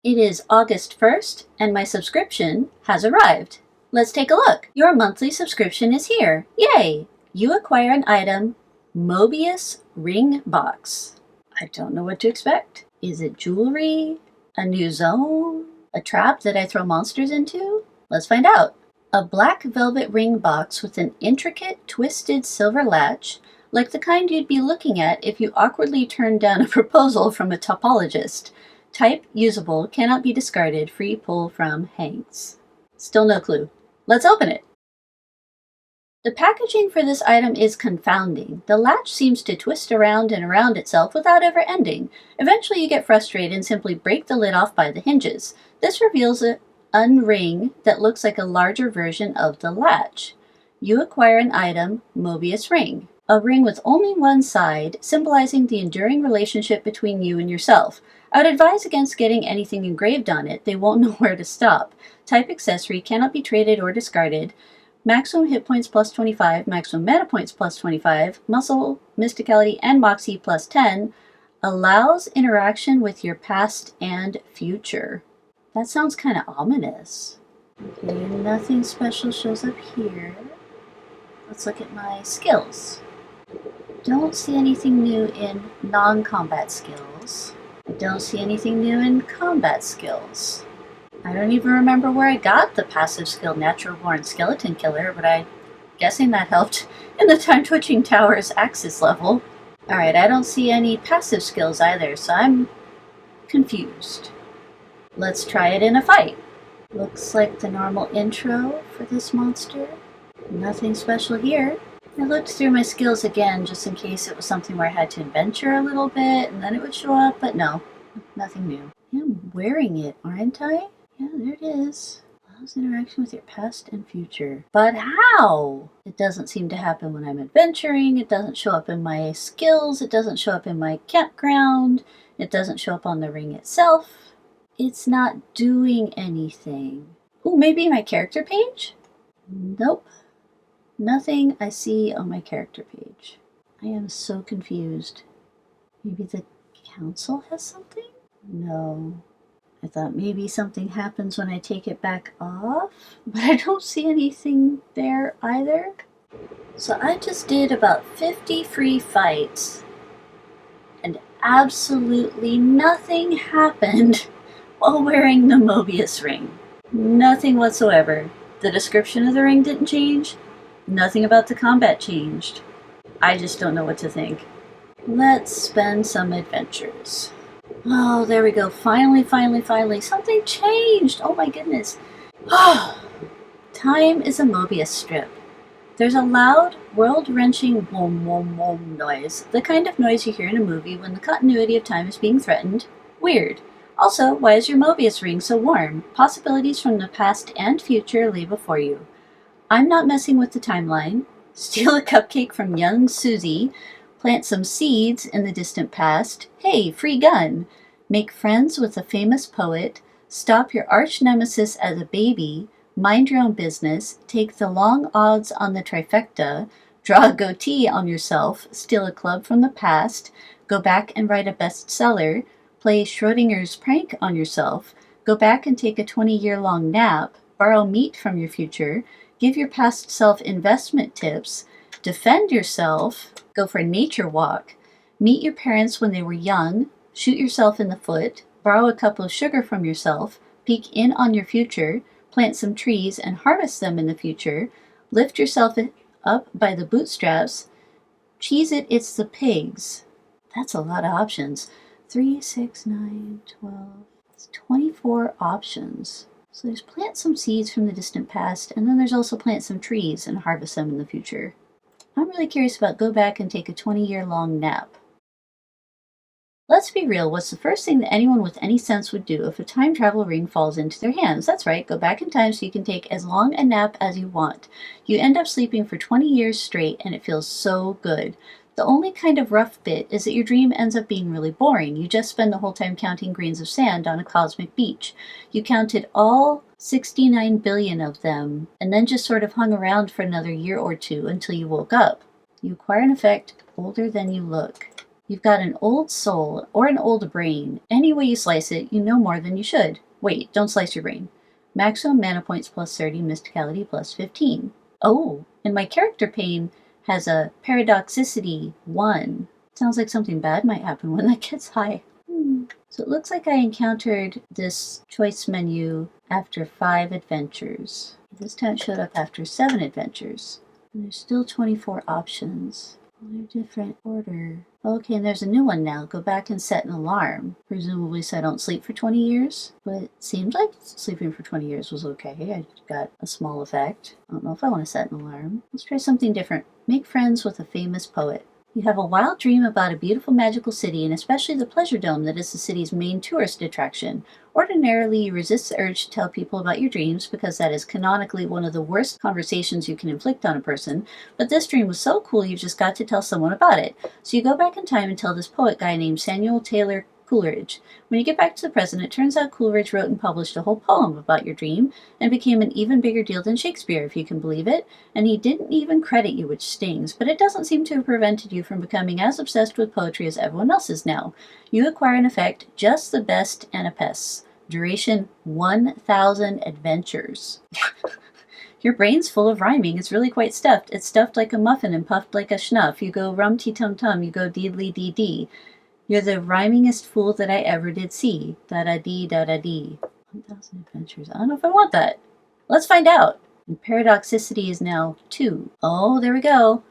It is August 1st, and my subscription has arrived. Let's take a look. Your monthly subscription is here. Yay! You acquire an item, Möbius ring box. I don't know what to expect. Is it jewelry? A new zone? A trap that I throw monsters into? Let's find out. A black velvet ring box with an intricate, twisted silver latch, like the kind you'd be looking at if you awkwardly turned down a proposal from a topologist. Type usable, cannot be discarded, free pull from Hanks. Still no clue. Let's open it. The packaging for this item is confounding. The latch seems to twist around and around itself without ever ending. Eventually you get frustrated and simply break the lid off by the hinges. This reveals an unring that looks like a larger version of the latch. You acquire an item, Möbius ring. A ring with only one side, symbolizing the enduring relationship between you and yourself. I would advise against getting anything engraved on it. They won't know where to stop. Type accessory, cannot be traded or discarded. Maximum hit points plus 25, maximum mana points plus 25, muscle, mysticality, and moxie plus 10. Allows interaction with your past and future. That sounds kind of ominous. Okay, nothing special shows up here. Let's look at my skills. Don't see anything new in non-combat skills. I don't see anything new in combat skills. I don't even remember where I got the passive skill Natural Born Skeleton Killer, but I'm guessing that helped in the Time Twitching Tower's Axis level. Alright, I don't see any passive skills either, so I'm confused. Let's try it in a fight. Looks like the normal intro for this monster. Nothing special here. I looked through my skills again just in case it was something where I had to adventure a little bit and then it would show up, but no, nothing new. I'm wearing it, aren't I? Yeah, there it is. Allows interaction with your past and future. But how? It doesn't seem to happen when I'm adventuring. It doesn't show up in my skills. It doesn't show up in my campground. It doesn't show up on the ring itself. It's not doing anything. Ooh, maybe my character page? Nope. Nothing I see on my character page. I am so confused. Maybe the council has something? No. I thought maybe something happens when I take it back off, but I don't see anything there either. So I just did about 50 free fights, and absolutely nothing happened while wearing the Möbius ring. Nothing whatsoever. The description of the ring didn't change. Nothing about the combat changed. I just don't know what to think. Let's spend some adventures. Oh, there we go. Finally. Something changed. Oh my goodness. Oh, time is a Möbius strip. There's a loud, world-wrenching wom wom wom noise. The kind of noise you hear in a movie when the continuity of time is being threatened. Weird. Also, why is your Möbius ring so warm? Possibilities from the past and future lay before you. I'm not messing with the timeline. Steal a cupcake from young Susie. Plant some seeds in the distant past. Hey, free gun. Make friends with a famous poet. Stop your arch nemesis as a baby. Mind your own business. Take the long odds on the trifecta. Draw a goatee on yourself. Steal a club from the past. Go back and write a bestseller. Play Schrodinger's prank on yourself. Go back and take a 20-year-long nap. Borrow meat from your future. Give your past self investment tips. Defend yourself. Go for a nature walk. Meet your parents when they were young. Shoot yourself in the foot. Borrow a cup of sugar from yourself. Peek in on your future. Plant some trees and harvest them in the future. Lift yourself up by the bootstraps. Cheese it, it's the pigs. That's a lot of options. 3, 6, 9, 12. It's 24 options. So there's plant some seeds from the distant past, and then there's also plant some trees and harvest them in the future. I'm really curious about go back and take a 20-year-long nap. Let's be real, what's the first thing that anyone with any sense would do if a time travel ring falls into their hands? That's right, go back in time so you can take as long a nap as you want. You end up sleeping for 20 years straight, and it feels so good. The only kind of rough bit is that your dream ends up being really boring. You just spend the whole time counting grains of sand on a cosmic beach. You counted all 69 billion of them, and then just sort of hung around for another year or two until you woke up. You acquire an effect, older than you look. You've got an old soul or an old brain. Any way you slice it, you know more than you should. Wait, don't slice your brain. Maximum mana points plus 30, mysticality plus 15. Oh, and my character pane has a paradoxicity 1. Sounds like something bad might happen when that gets high. So it looks like I encountered this choice menu after 5 adventures. This time it showed up after 7 adventures. And there's still 24 options. They're different order. Okay, and there's a new one now. Go back and set an alarm. Presumably so I don't sleep for 20 years. But it seemed like sleeping for 20 years was okay. I got a small effect. I don't know if I want to set an alarm. Let's try something different. Make friends with a famous poet. You have a wild dream about a beautiful magical city, and especially the Pleasure Dome that is the city's main tourist attraction. Ordinarily, you resist the urge to tell people about your dreams because that is canonically one of the worst conversations you can inflict on a person, but this dream was so cool you've just got to tell someone about it. So you go back in time and tell this poet guy named Samuel Taylor Coleridge. When you get back to the present, it turns out Coleridge wrote and published a whole poem about your dream and became an even bigger deal than Shakespeare, if you can believe it, and he didn't even credit you, which stings, but it doesn't seem to have prevented you from becoming as obsessed with poetry as everyone else is now. You acquire an effect, Just the Best and a Pest. Duration 1,000 adventures. Your brain's full of rhyming. It's really quite stuffed. It's stuffed like a muffin and puffed like a schnuff. You go rum-ti-tum-tum, you go deedly-dee-dee. You're the rhymingest fool that I ever did see. Da-da-dee, da-da-dee. 1,000 adventures. I don't know if I want that. Let's find out. And paradoxicity is now 2. Oh, there we go.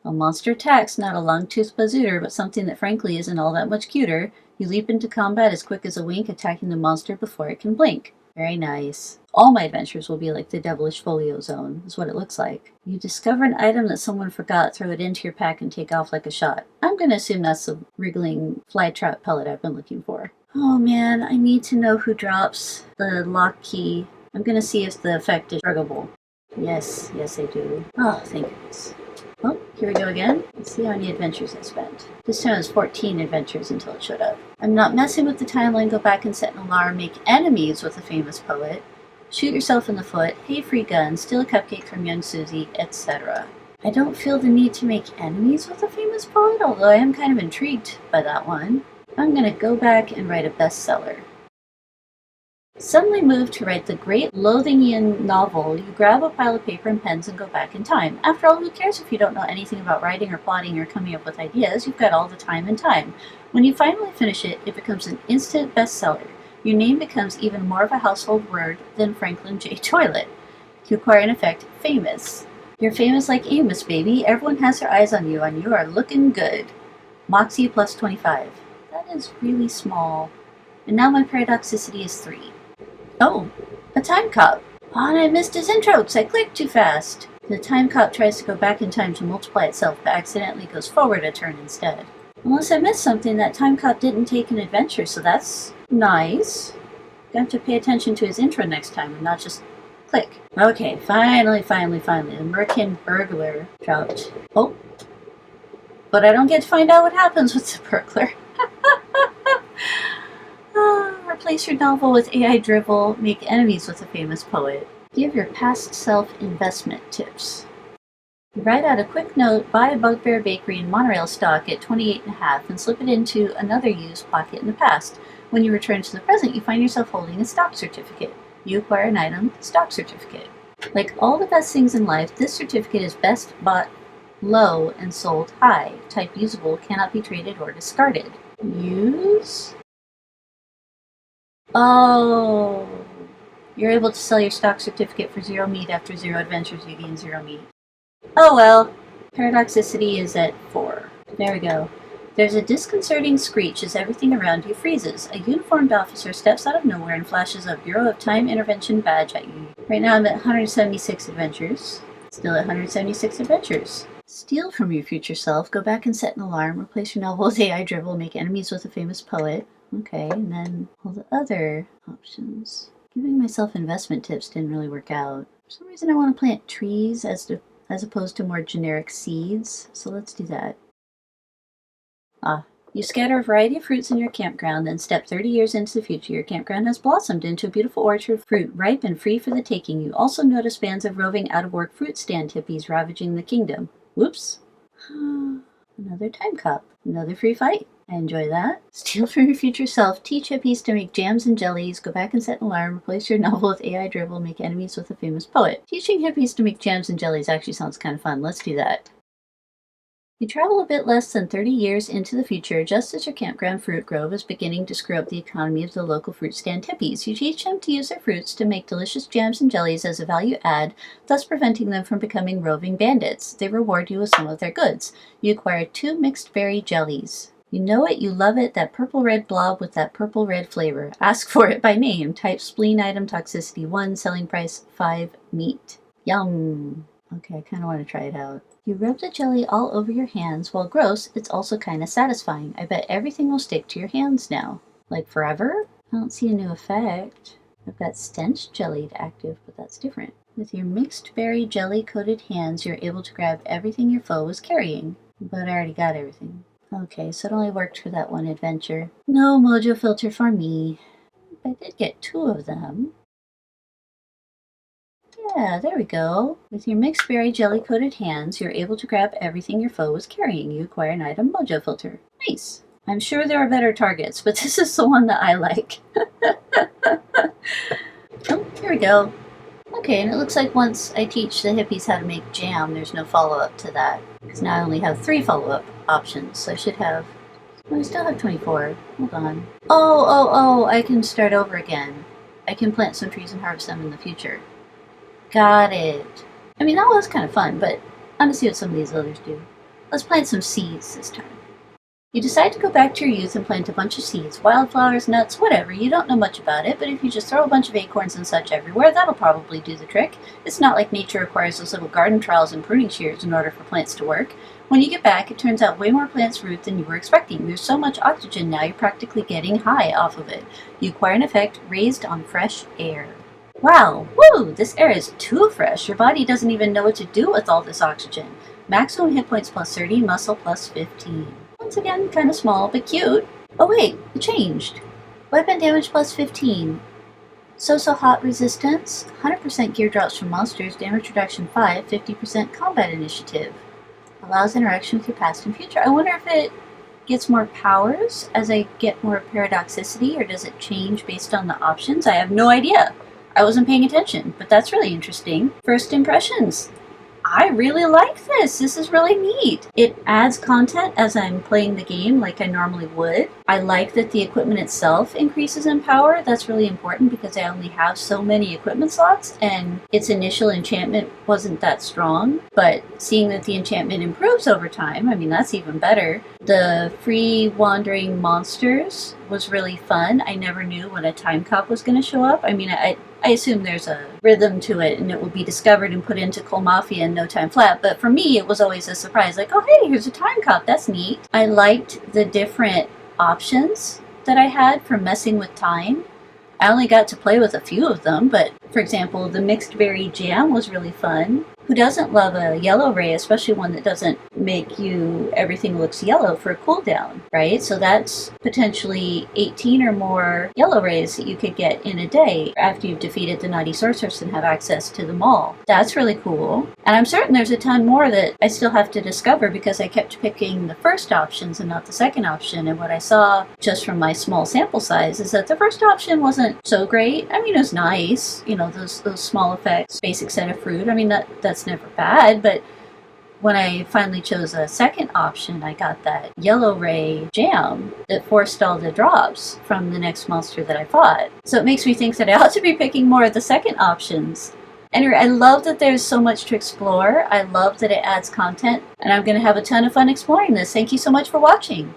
A monster attacks, not a long-toothed bazooter, but something that frankly isn't all that much cuter. You leap into combat as quick as a wink, attacking the monster before it can blink. Very nice. All my adventures will be like the devilish folio zone, is what it looks like. You discover an item that someone forgot, throw it into your pack, and take off like a shot. I'm going to assume that's the wriggling flytrap pellet I've been looking for. Oh man, I need to know who drops the lock key. I'm going to see if the effect is druggable. Yes, I do. Oh, thank goodness. Oh, here we go again. Let's see how many adventures I spent. This time it was 14 adventures until it showed up. I'm not messing with the timeline. Go back and set an alarm. Make enemies with a famous poet. Shoot yourself in the foot. Hey, free gun. Steal a cupcake from young Susie, etc. I don't feel the need to make enemies with a famous poet, although I am kind of intrigued by that one. I'm going to go back and write a bestseller. Suddenly moved to write the great Lothingian novel, you grab a pile of paper and pens and go back in time. After all, who cares if you don't know anything about writing or plotting or coming up with ideas? You've got all the time and time. When you finally finish it, it becomes an instant bestseller. Your name becomes even more of a household word than Franklin J. Toilet. You acquire an effect, famous. You're famous like Amos, baby. Everyone has their eyes on you, and you are looking good. Moxie plus 25. That is really small. And now my paradoxicity is 3. Oh, a time cop. Oh, and I missed his intro because I clicked too fast. The time cop tries to go back in time to multiply itself, but accidentally goes forward a turn instead. Unless I missed something, that time cop didn't take an adventure, so that's nice. Gonna have to pay attention to his intro next time and not just click. Okay, finally. The Merkin burglar dropped. Oh, but I don't get to find out what happens with the burglar. Replace your novel with AI dribble. Make enemies with a famous poet. Give your past self investment tips. You write out a quick note, buy a Bugbear Bakery in Monorail stock at 28.5 and slip it into another used pocket in the past. When you return to the present, you find yourself holding a stock certificate. You acquire an item, stock certificate. Like all the best things in life, this certificate is best bought low and sold high. Type usable, cannot be traded or discarded. Use? Oh, you're able to sell your stock certificate for 0 meat. After 0 adventures, you gain 0 meat. Oh well. Paradoxicity is at 4. There we go. There's a disconcerting screech as everything around you freezes. A uniformed officer steps out of nowhere and flashes a Bureau of Time Intervention badge at you. Right now I'm at 176 adventures. Still at 176 adventures. Steal from your future self. Go back and set an alarm. Replace your novel with AI dribble. Make enemies with a famous poet. Okay, and then all the other options. Giving myself investment tips didn't really work out. For some reason I want to plant trees as opposed to more generic seeds, so let's do that. You scatter a variety of fruits in your campground, then step 30 years into the future. Your campground has blossomed into a beautiful orchard of fruit, ripe and free for the taking. You also notice bands of roving out-of-work fruit stand hippies ravaging the kingdom. Whoops. Another time cup. Another free fight. I enjoy that. Steal from your future self. Teach hippies to make jams and jellies. Go back and set an alarm. Replace your novel with AI dribble. Make enemies with a famous poet. Teaching hippies to make jams and jellies actually sounds kind of fun. Let's do that. You travel a bit less than 30 years into the future, just as your campground fruit grove is beginning to screw up the economy of the local fruit stand hippies. You teach them to use their fruits to make delicious jams and jellies as a value add, thus preventing them from becoming roving bandits. They reward you with some of their goods. You acquire 2 mixed berry jellies. You know it, you love it, that purple-red blob with that purple-red flavor. Ask for it by name. Type spleen item toxicity 1, selling price 5, meat. Yum! Okay, I kind of want to try it out. You rub the jelly all over your hands. While gross, it's also kind of satisfying. I bet everything will stick to your hands now. Like forever? I don't see a new effect. I've got stench jellied active, but that's different. With your mixed berry jelly coated hands, you're able to grab everything your foe was carrying. But I already got everything. Okay, so it only worked for that one adventure. No mojo filter for me. I did get 2 of them. Yeah, there we go. With your mixed berry jelly coated hands, you're able to grab everything your foe was carrying. You acquire an item mojo filter. Nice. I'm sure there are better targets, but this is the one that I like. Oh, here we go. Okay, and it looks like once I teach the hippies how to make jam, there's no follow-up to that. Because now I only have 3 follow-up options, so I should have... Oh, I still have 24. Hold on. Oh, I can start over again. I can plant some trees and harvest them in the future. Got it. I mean, that was kind of fun, but I want to see what some of these others do. Let's plant some seeds this time. You decide to go back to your youth and plant a bunch of seeds, wildflowers, nuts, whatever. You don't know much about it, but if you just throw a bunch of acorns and such everywhere, that'll probably do the trick. It's not like nature requires those little garden trowels and pruning shears in order for plants to work. When you get back, it turns out way more plants root than you were expecting. There's so much oxygen now, you're practically getting high off of it. You acquire an effect raised on fresh air. Wow, woo, this air is too fresh. Your body doesn't even know what to do with all this oxygen. Maximum hit points plus 30, muscle plus 15. Once again, kind of small, but cute. Oh wait, it changed. Weapon damage plus 15. So hot resistance, 100% gear drops from monsters, damage reduction 5, 50% combat initiative. Allows interaction with your past and future. I wonder if it gets more powers as I get more paradoxicity, or does it change based on the options? I have no idea. I wasn't paying attention, but that's really interesting. First impressions. I really like this. This is really neat. It adds content as I'm playing the game like I normally would. I like that the equipment itself increases in power. That's really important because I only have so many equipment slots and its initial enchantment wasn't that strong. But seeing that the enchantment improves over time, I mean, that's even better. The free wandering monsters was really fun. I never knew when a time cop was going to show up. I mean, I assume there's a rhythm to it and it will be discovered and put into Coal Mafia in no time flat. But for me, it was always a surprise. Like, oh, hey, here's a time cop. That's neat. I liked the different options that I had for messing with time. I only got to play with a few of them, but for example, the mixed berry jam was really fun. Who doesn't love a yellow ray, especially one that doesn't make everything looks yellow for a cooldown, right? So that's potentially 18 or more yellow rays that you could get in a day after you've defeated the naughty sorceress and have access to them all. That's really cool. And I'm certain there's a ton more that I still have to discover because I kept picking the first options and not the second option. And what I saw just from my small sample size is that the first option wasn't so great. I mean, it was nice, you know, those small effects, basic set of fruit. I mean, that's never bad, but when I finally chose a second option, I got that yellow ray jam that forced all the drops from the next monster that I fought. So it makes me think that I ought to be picking more of the second options. Anyway, I love that there's so much to explore. I love that it adds content, and I'm going to have a ton of fun exploring this. Thank you so much for watching.